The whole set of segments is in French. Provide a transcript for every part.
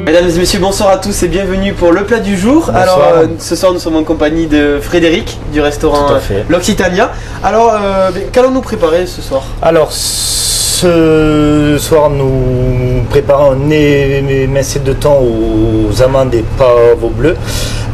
Mesdames et messieurs, bonsoir à tous et bienvenue pour le plat du jour. Bonsoir. Alors ce soir nous sommes en compagnie de Frédéric du restaurant L'Occitania. Alors qu'allons-nous préparer ce soir? Alors ce soir nous préparons un émincé de thon aux amandes et pavot bleu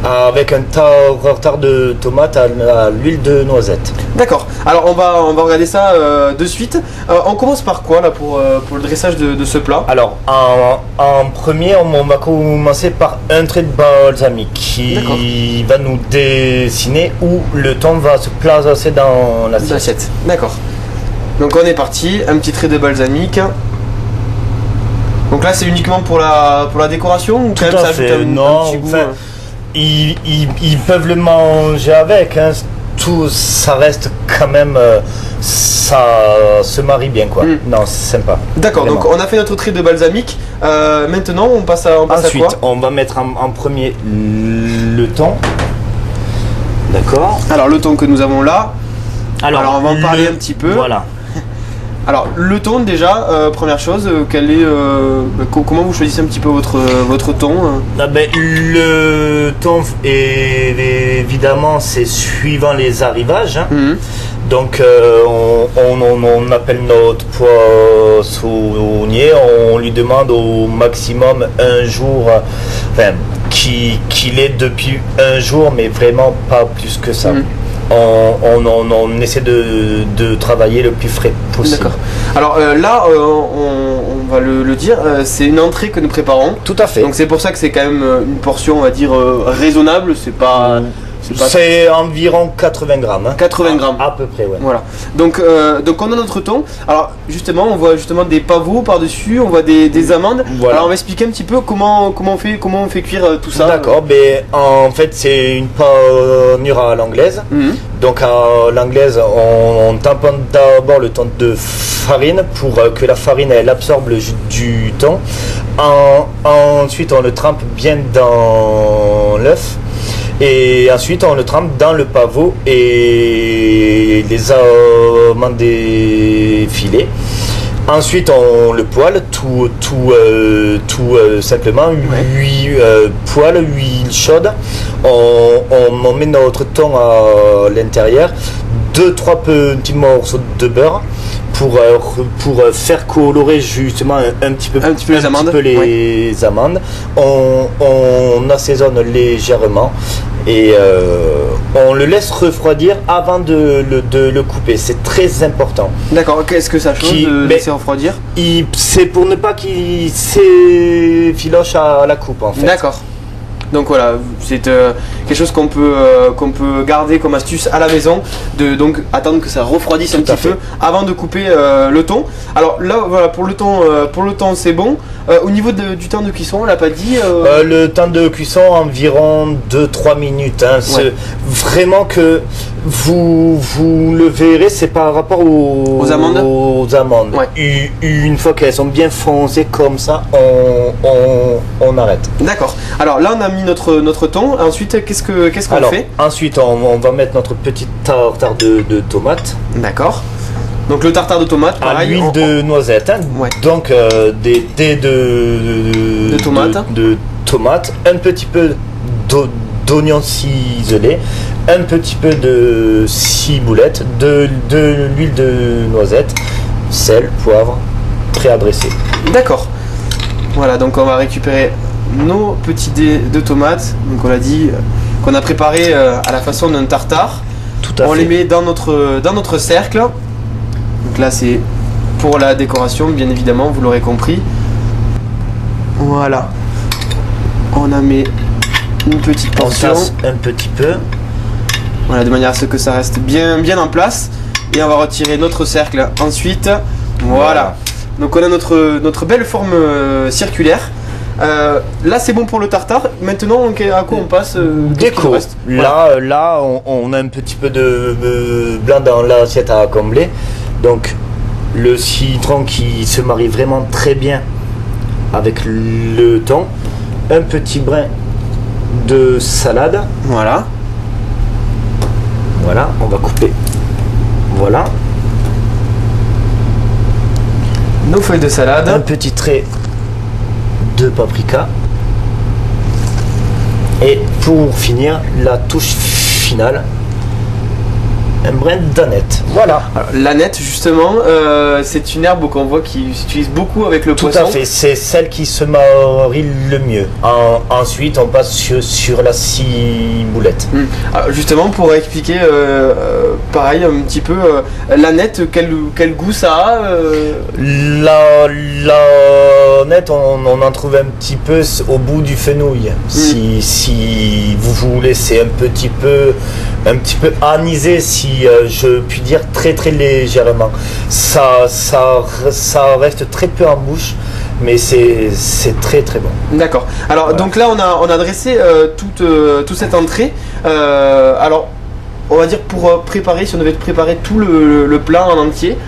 avec un tartare de tomate à l'huile de noisette. D'accord, alors on va regarder ça de suite. On commence par quoi là pour le dressage de ce plat? Alors en premier on va commencer par un trait de balsamique qui va nous dessiner où le thon va se placer dans l'assiette. D'accord. Donc on est parti, un petit trait de balsamique. Donc là c'est uniquement pour la décoration ou quand même ça ajoute un petit goût? Ils peuvent le manger avec, hein. Tout ça reste quand même, ça se marie bien quoi. Non, c'est sympa. D'accord, donc on a fait notre trait de balsamique. Maintenant on passe à Ensuite, quoi? on va mettre en premier le thon. D'accord. Alors le thon que nous avons là. Alors on va en parler un petit peu. Voilà. Alors le thon déjà, première chose, comment vous choisissez un petit peu votre thon? Le thon évidemment c'est suivant les arrivages. Donc on appelle notre poissonnier, on lui demande au maximum un jour, qu'il est depuis un jour mais vraiment pas plus que ça. On essaie de travailler le plus frais possible. D'accord. Alors là, on va le dire, c'est une entrée que nous préparons. Tout à fait. Donc c'est pour ça que c'est quand même une portion, on va dire, raisonnable. C'est environ 80 grammes. 80 grammes. À peu près, ouais. Voilà. Donc on a notre thon. Alors justement, on voit justement des pavots par-dessus, on voit des amandes. Voilà. Alors on va expliquer un petit peu comment on fait cuire tout ça. D'accord, mais en fait c'est une panure à l'anglaise. Donc à l'anglaise, on tamponne d'abord le thon de farine pour que la farine elle absorbe le jus du thon. Ensuite on le trempe bien dans l'œuf. Et ensuite on le trempe dans le pavot et les amandes défilées. Ensuite on le poêle tout simplement, poêle, huile chaude. On met notre thon à l'intérieur, 2-3 petits morceaux de beurre pour faire colorer justement un petit peu les amandes. On assaisonne légèrement et on le laisse refroidir avant de le couper. C'est très important. D'accord, qu'est-ce que ça change de laisser refroidir? C'est pour ne pas qu'il s'effiloche à la coupe en fait. D'accord. Donc voilà, c'est quelque chose qu'on peut garder comme astuce à la maison, donc attendre que ça refroidisse un petit peu avant de couper le thon. Alors là voilà, pour le thon c'est bon. Au niveau du temps de cuisson, on l'a pas dit. Le temps de cuisson environ 2-3 minutes. Hein. C'est vraiment que vous le verrez, c'est par rapport aux amandes. Ouais. Une fois qu'elles sont bien foncées comme ça, on arrête. D'accord. Alors là on a mis notre thon. Ensuite qu'est-ce qu'on fait? Ensuite on va mettre notre petite tartare de tomate. D'accord. Donc le tartare de tomate, pareil. À l'huile de noisette. Hein. Ouais. Donc des dés de tomate, un petit peu d'oignon ciselé, un petit peu de ciboulette, de l'huile de noisette, sel, poivre, prêt à dresser. D'accord. Voilà, donc on va récupérer nos petits dés de tomates, donc on l'a dit, qu'on a préparé à la façon d'un tartare. Tout à fait. On les met dans notre cercle. Donc là c'est pour la décoration bien évidemment, vous l'aurez compris. Voilà. On a mis une petite portion. On tasse un petit peu. Voilà, de manière à ce que ça reste bien en place. Et on va retirer notre cercle ensuite. Voilà. Donc on a notre belle forme circulaire. Là c'est bon pour le tartare. Maintenant à quoi on passe? Déco. Là on a un petit peu de blanc dans l'assiette à combler. Donc le citron qui se marie vraiment très bien avec le thon. Un petit brin de salade. Voilà. Voilà, on va couper. Voilà. Nos feuilles de salade. Un petit trait de paprika. Et pour finir, la touche finale, un brin d'aneth. Voilà. Alors, l'aneth, justement, c'est une herbe qu'on voit qui s'utilise beaucoup avec le poisson. Tout à fait, c'est celle qui se marie le mieux. Ensuite, on passe sur la ciboulette. Alors, justement, pour expliquer, pareil, un petit peu, l'aneth, quel goût ça a L'aneth, on en trouve un petit peu au bout du fenouil. Si vous voulez, c'est un petit peu anisé, si je puis dire, très très légèrement. Ça reste très peu en bouche, mais c'est très très bon. D'accord. Alors voilà. donc là on a dressé toute cette entrée. Alors on va dire pour préparer, si on devait préparer tout le plat en entier,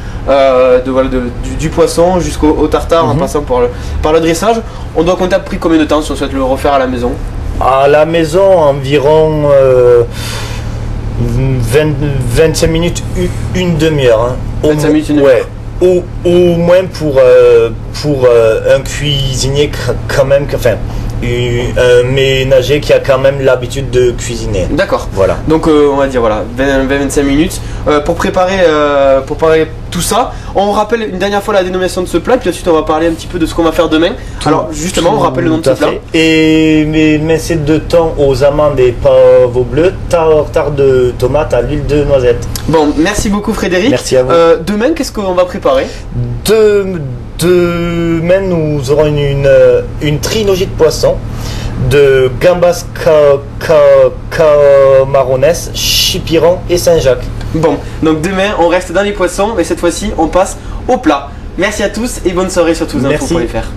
du poisson jusqu'au tartare en passant par le dressage, on doit compter à peu près combien de temps si on souhaite le refaire à la maison? À la maison, environ 25 minutes, une demi-heure. Hein. 25 minutes, une demi-heure. Ouais. Au moins pour un cuisinier quand même, enfin un ménager qui a quand même l'habitude de cuisiner. D'accord. Voilà. Donc on va dire voilà 20-25 minutes pour préparer tout ça. On rappelle une dernière fois la dénomination de ce plat, puis ensuite on va parler un petit peu de ce qu'on va faire demain. Alors justement on rappelle le nom de ce plat. Et mais c'est de thon aux amandes et pavot bleu, tartare de tomates à l'huile de noisette. Bon, merci beaucoup Frédéric. Merci à vous. Demain qu'est-ce qu'on va préparer? Demain, nous aurons une trilogie de poissons de gambas camarones, chipiron et Saint-Jacques. Bon, donc demain on reste dans les poissons, mais cette fois-ci on passe au plat. Merci à tous et bonne soirée sur tous Merci. infos.fr.